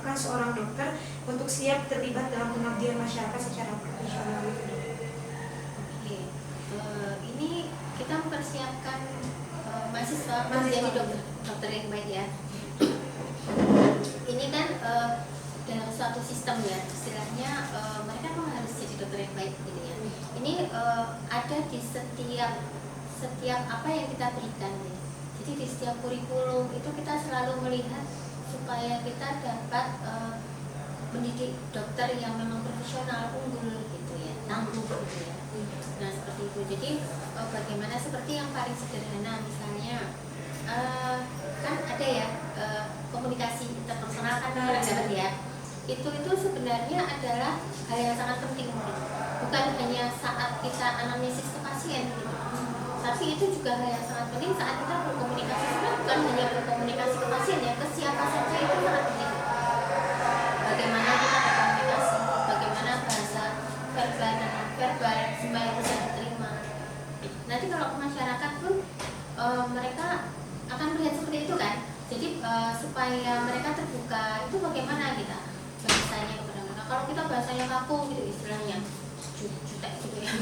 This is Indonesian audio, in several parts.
dipersiapkan seorang dokter untuk siap terlibat dalam pengabdian masyarakat secara profesional? Oke, ini kita mempersiapkan mahasiswa menjadi dokter yang baik ya. Ini kan dalam suatu sistem ya, istilahnya mereka memang harus jadi dokter yang baik gitu ya. Ini ada di setiap apa yang kita berikan ya. Jadi di setiap kurikulum itu kita selalu melihat supaya kita dapat mendidik dokter yang memang profesional, unggul gitu ya, tangguh gitu ya. Nah seperti itu. Jadi bagaimana seperti yang paling sederhana misalnya kan ada ya komunikasi interpersonal kan dapat ya. Itu sebenarnya adalah hal yang sangat penting gitu. Bukan hanya saat kita anamnesis ke pasien gitu. Tapi itu juga hal yang sangat penting saat kita berkomunikasi. Sebenarnya bukan hanya berkomunikasi ke pasien ya, ke siapa saja itu sangat penting. Bagaimana kita berkomunikasi, bagaimana bahasa verbal dan non-verbal supaya bisa diterima. Nanti kalau ke masyarakat pun mereka akan melihat seperti itu kan. Jadi supaya mereka terbuka itu bagaimana kita bahasanya kepada mereka. Kalau kita bahasanya kaku gitu istilahnya jutek gitu ya.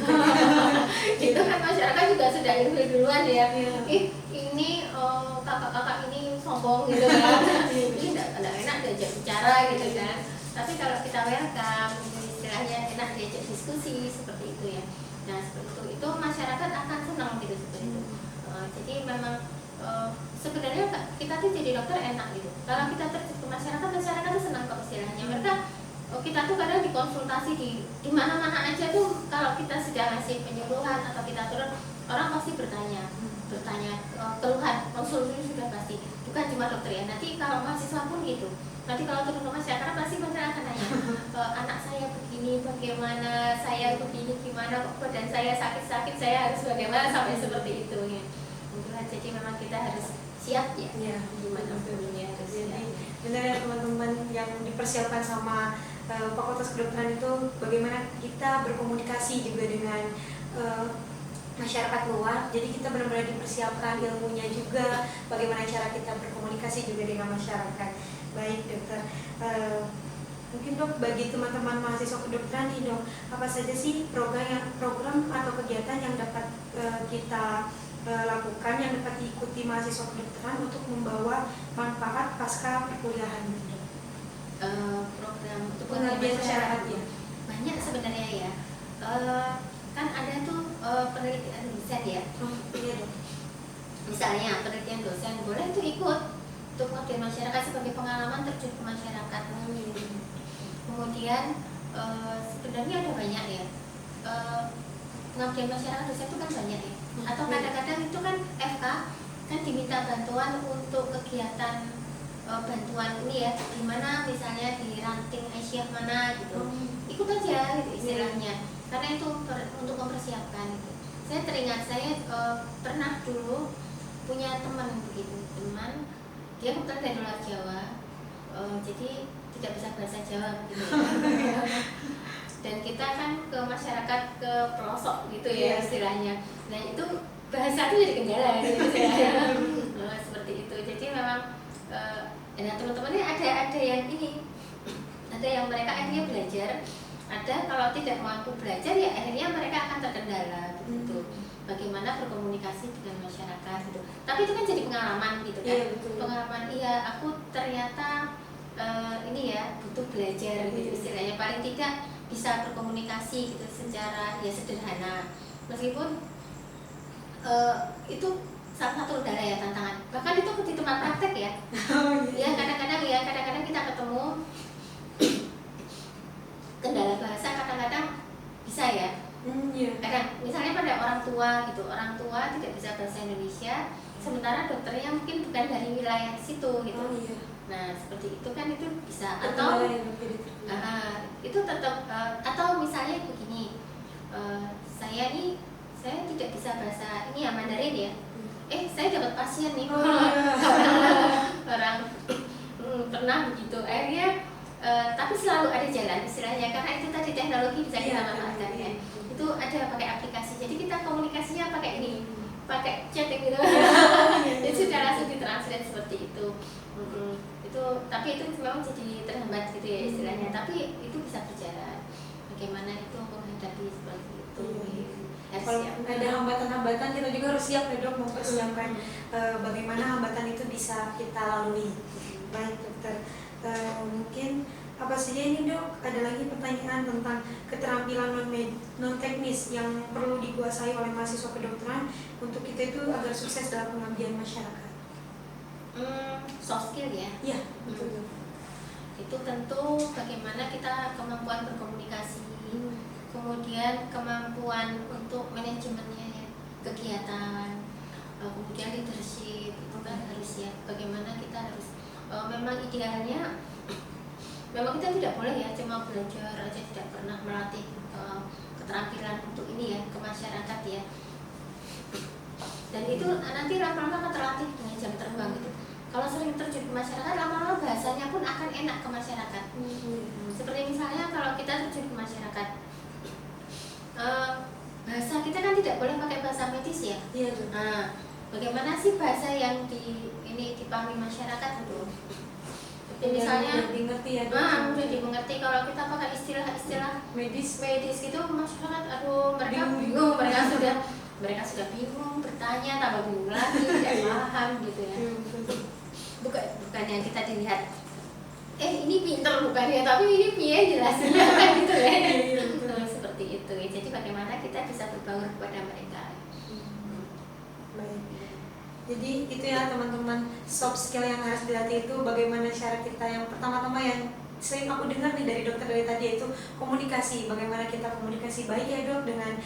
Itu kan masyarakat juga sudah ilfil duluan ya. Ini kakak-kakak ini sombong gitu kan. Ini tidak enak diajak bicara gitu kan. Tapi kalau kita welcome, istilahnya enak diajak diskusi seperti itu ya. Nah seperti itu masyarakat akan senang gitu seperti itu. Jadi memang sebenarnya kita tuh jadi dokter enak gitu. Kalau kita terjun ke masyarakat tuh senang kok istilahnya. Mereka kita tuh kadang dikonsultasi di mana-mana aja tuh kalau kita sudah ngasih penyuluhan atau kita turun orang pasti bertanya keluhan konsultasi sudah pasti bukan cuma dokter ya. Nanti kalau mahasiswa pun gitu. Nanti kalau turun ke masyarakat pasti masyarakat akan nanya anak saya begini bagaimana, saya begini gimana, badan saya sakit-sakit saya harus bagaimana sampai seperti itu ya. Jadi memang kita harus siap ya, gimana pun ya harus siap. Benar ya teman-teman yang dipersiapkan sama Fakultas Kedokteran itu bagaimana kita berkomunikasi juga dengan masyarakat luar. Jadi kita benar-benar dipersiapkan ilmunya juga, bagaimana cara kita berkomunikasi juga dengan masyarakat. Baik dokter, mungkin dok bagi teman-teman mahasiswa kedokteran nih dok, apa saja sih program atau kegiatan yang dapat kita lakukan yang dapat diikuti mahasiswa kedokteran untuk membawa manfaat pasca perkuliahan? Program untuk pengabdian masyarakat ya banyak sebenarnya ya. Kan ada tuh penelitian dosen ya. Iya dok. Misalnya penelitian dosen boleh tuh ikut untuk pengabdian masyarakat sebagai pengalaman terjun ke masyarakat. Kemudian sebenarnya ada banyak ya. Pengabdian masyarakat dosen itu kan banyak ya. Atau kadang-kadang itu kan FK kan diminta bantuan untuk kegiatan bantuan ini ya, dimana misalnya di ranting Asia mana gitu, ikut aja gitu istilahnya, karena itu untuk mempersiapkan gitu. Saya teringat saya pernah dulu punya teman begitu, teman dia kebetulan dari luar Jawa, jadi tidak bisa bahasa Jawa gitu ya. Dan kita kan ke masyarakat ke pelosok gitu ya istilahnya. Nah itu bahasa itu jadi kendala gitu istilahnya. Seperti itu. Jadi memang nah teman-teman ini ada yang ini, ada yang mereka akhirnya belajar, ada kalau tidak mampu belajar ya akhirnya mereka akan terkendala gitu. Bagaimana berkomunikasi dengan masyarakat gitu. Tapi itu kan jadi pengalaman gitu kan. Pengalaman aku ternyata ini ya butuh belajar gitu istilahnya, paling tidak bisa berkomunikasi gitu secara ya sederhana, meskipun itu salah satu udara ya tantangan, bahkan itu di tempat praktek ya. Ya kadang-kadang kita ketemu kendala bahasa, kadang-kadang bisa ya. Kadang misalnya pada orang tua gitu, orang tua tidak bisa bahasa Indonesia, sementara dokternya mungkin bukan dari wilayah situ gitu. Nah seperti itu kan itu bisa, atau itu tetap atau misalnya begini, saya tidak bisa bahasa ini ya Mandarin ya, saya dapat pasien nih orang pernah begitu akhirnya tapi selalu ada jalan istilahnya, karena itu tadi teknologi bisa kita manfaatkan ya. Itu ada pakai aplikasi, jadi kita komunikasinya pakai ini, pakai chatting gitu. Jadi sudah langsung ditranslate seperti itu. Itu tapi itu memang jadi terhambat ya istilahnya, tapi itu bisa berjalan. Bagaimana itu menghadapi seperti itu? Harus Kalau siap. ada hambatan-hambatan kita juga harus siap ya dok, mempersiapkan bagaimana hambatan itu bisa kita lalui. Baik dokter, mungkin apa saja ini dok, ada lagi pertanyaan tentang keterampilan non teknis yang perlu dikuasai oleh mahasiswa kedokteran untuk kita itu agar sukses dalam pengabdian masyarakat. Soft skill ya. Iya betul. Itu tentu bagaimana kita kemampuan berkomunikasi, kemudian kemampuan untuk manajemennya ya, kegiatan, kemudian leadership itu kan harus ya. Bagaimana kita harus memang idealnya memang kita tidak boleh ya cuma belajar aja, tidak pernah melatih keterampilan untuk ini ya ke masyarakat ya. Dan itu nanti lama-lama akan terlatih dengan jam terbang gitu. Kalau sering terjun ke masyarakat, lama-lama bahasanya pun akan enak ke masyarakat. Seperti misalnya kalau kita terjun ke masyarakat, bahasa kita kan tidak boleh pakai bahasa medis ya. Iya. Nah, bagaimana sih bahasa yang dipahami masyarakat itu? Jadi misalnya, dimengerti ya. mudah dimengerti. Kalau kita pakai istilah-istilah medis gitu, masyarakat, aduh, mereka bingung, mereka sudah bingung, bertanya, tambah bingung lagi, tidak paham gitu ya. Bukannya kita dilihat, ini pinter bukannya, tapi ini piye jelasnya kan gitu ya. Seperti itu. Jadi bagaimana kita bisa berbaur kepada mereka. Baik. Jadi itu ya teman-teman, soft skill yang harus dilatih itu bagaimana cara kita yang pertama-tama yang sering aku dengar nih dari dokter dari tadi itu komunikasi. Bagaimana kita komunikasi baik ya dok dengan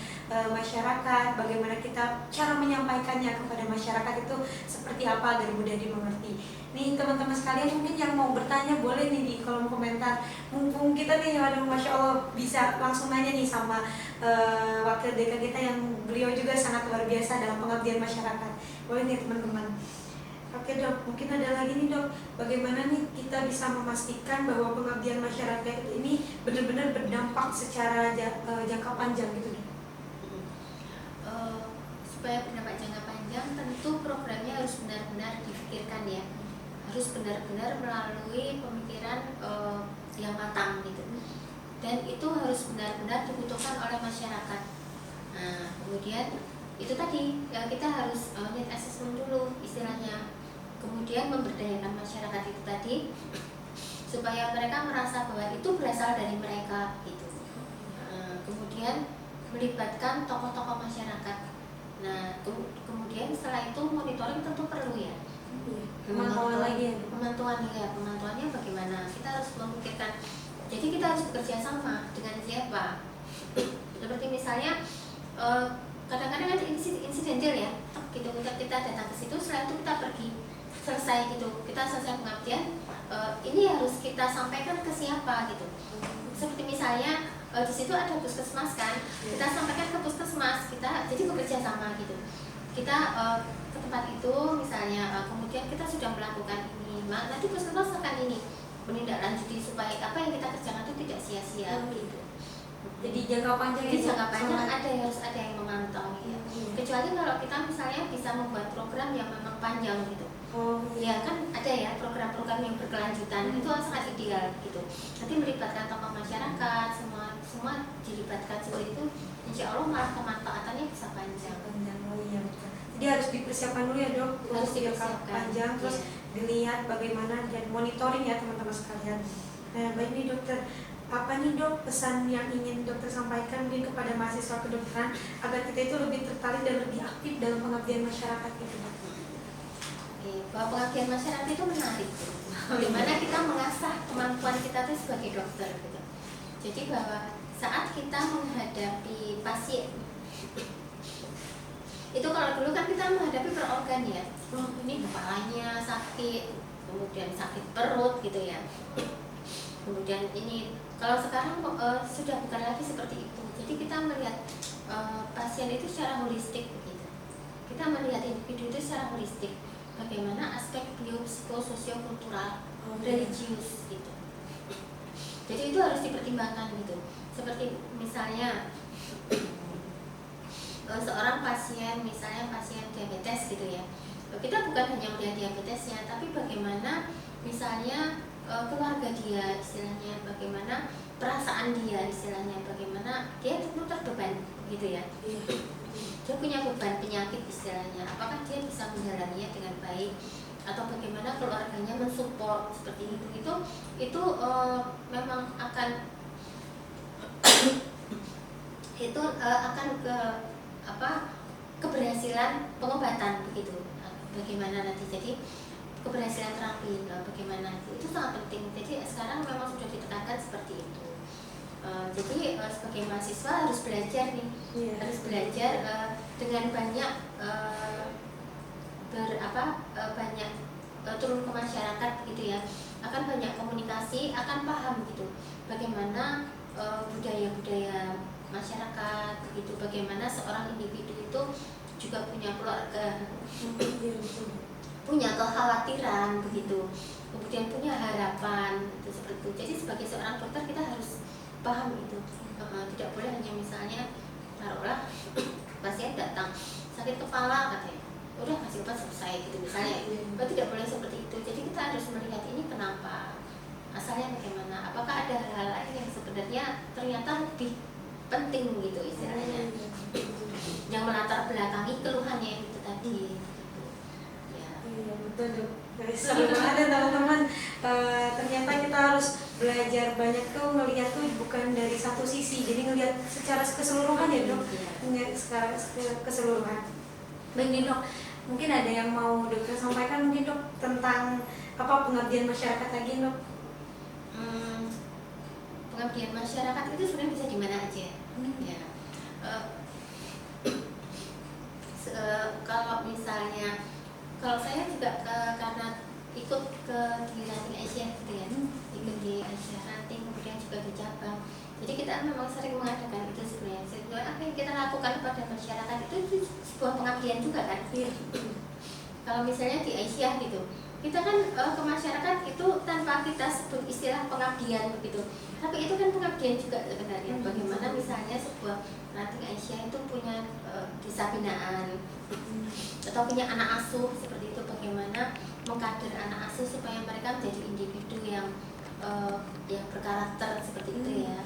masyarakat, bagaimana kita cara menyampaikannya kepada masyarakat itu seperti apa agar mudah dimengerti. Nih teman-teman sekalian mungkin yang mau bertanya boleh nih di kolom komentar. Mumpung kita nih, waduh masya Allah bisa langsung nanya nih sama wakil dekan kita yang beliau juga sangat luar biasa dalam pengabdian masyarakat. Boleh nih teman-teman. Oke dok, mungkin ada lagi nih dok, bagaimana nih kita bisa memastikan bahwa pengabdian masyarakat ini benar-benar berdampak secara jangka panjang gitu dok? Supaya berdampak jangka panjang, tentu programnya harus benar-benar dipikirkan ya, harus benar-benar melalui pemikiran yang matang gitu, dan itu harus benar-benar dibutuhkan oleh masyarakat. Nah, kemudian itu tadi ya, kita harus need assessment dulu istilahnya, kemudian memberdayakan masyarakat itu tadi supaya mereka merasa bahwa itu berasal dari mereka gitu. Kemudian melibatkan tokoh-tokoh masyarakat. Nah, kemudian setelah itu monitoring tentu perlu ya. Pemantauannya bagaimana? Kita harus memikirkan. Jadi kita harus bekerja sama dengan siapa? Seperti misalnya kadang-kadang ada insidental ya, gitu kita datang ke situ, setelah itu kita pergi, selesai gitu, kita selesai pengabdian, ini harus kita sampaikan ke siapa gitu. Seperti misalnya di situ ada puskesmas kan, kita sampaikan ke puskesmas, kita jadi bekerja sama gitu. Kita ke tempat itu misalnya, kemudian kita sudah melakukan ini, nanti puskesmas akan ini menindaklanjuti supaya apa yang kita kerjakan itu tidak sia-sia gitu. Jadi jangka panjang. Jadi jangka panjang harus ada yang memantau ya. Kecuali kalau kita misalnya bisa membuat program yang memang panjang gitu. Ya kan ada ya program-program yang berkelanjutan, itu sangat ideal gitu. Nanti melibatkan tokoh masyarakat, semua dilibatkan seperti itu, insya Allah malah kemanfaatannya bisa panjang. Iya betul. Jadi harus dipersiapkan dulu ya dok, harus jangka panjang, terus dilihat bagaimana dan monitoring ya teman-teman sekalian. Nah baik nih dokter, apa nih dok pesan yang ingin dokter sampaikan mungkin kepada mahasiswa kedokteran agar kita itu lebih tertarik dan lebih aktif dalam pengabdian masyarakat gitu dok? Bahwa pengabdian masyarakat itu menarik, bagaimana kita mengasah kemampuan kita itu sebagai dokter gitu. Jadi bahwa saat kita menghadapi pasien itu, kalau dulu kan kita menghadapi per organ ya, ini kepalanya sakit, kemudian sakit perut gitu ya, kemudian ini, kalau sekarang sudah bukan lagi seperti itu. Jadi kita melihat pasien itu secara holistik begitu. Kita melihat individu itu secara holistik, bagaimana aspek biopsikososio-kultural, religius gitu. Jadi itu harus dipertimbangkan gitu. Seperti misalnya seorang pasien, misalnya pasien diabetes gitu ya, kita bukan hanya melihat diabetesnya, tapi bagaimana misalnya keluarga dia istilahnya, bagaimana perasaan dia istilahnya, bagaimana dia tentu terbeban gitu ya. Dia punya beban penyakit istilahnya, apakah dia bisa menjalaninya dengan baik atau bagaimana keluarganya mensupport seperti itu memang akan akan ke keberhasilan pengobatan begitu. Bagaimana nanti, jadi keberhasilan terapi bagaimana itu sangat penting. Jadi sekarang memang sudah ditekankan seperti itu. Jadi sebagai mahasiswa harus belajar nih, harus belajar dengan banyak banyak turun ke masyarakat gitu ya, akan banyak komunikasi, akan paham gitu bagaimana budaya-budaya masyarakat begitu, bagaimana seorang individu itu juga punya keluarga, punya kekhawatiran begitu, kemudian punya harapan itu seperti itu. Jadi sebagai seorang dokter kita harus paham itu. Tidak boleh hanya misalnya taruhlah pasien datang sakit kepala katanya, udah kasih obat selesai gitu misalnya. Tidak boleh seperti itu. Jadi kita harus melihat ini kenapa, asalnya bagaimana, apakah ada hal-hal lain yang sebenarnya ternyata lebih penting gitu istilahnya, yang melatar belakangi keluhannya itu tadi. Iya betul dok. Seru banget ya teman-teman. Ternyata kita harus belajar banyak tuh, melihat tuh bukan dari satu sisi, jadi ngelihat secara keseluruhan ya dok. Ngelihat secara keseluruhan. Baik dok, mungkin ada yang mau dokter sampaikan mungkin dok tentang pengabdian masyarakat lagi dok? Pengabdian masyarakat itu sebenarnya bisa di mana aja. Ya. Kalau misalnya, kalau saya juga karena ikut di Ranting Asia gitu ya, ikut di Asia Ranting, kemudian juga di cabang. Jadi kita memang sering mengadakan itu sebenarnya. Apa yang kita lakukan pada masyarakat itu sebuah pengabdian juga kan. Kalau misalnya di Asia gitu, kita kan ke masyarakat itu tanpa kita sebut istilah pengabdian begitu, tapi itu kan pengabdian juga sebenarnya. Bagaimana misalnya sebuah Ranting Asia itu punya desa binaan atau punya anak asuh seperti itu, bagaimana mengkader anak asuh supaya mereka menjadi individu yang berkarakter seperti itu ya.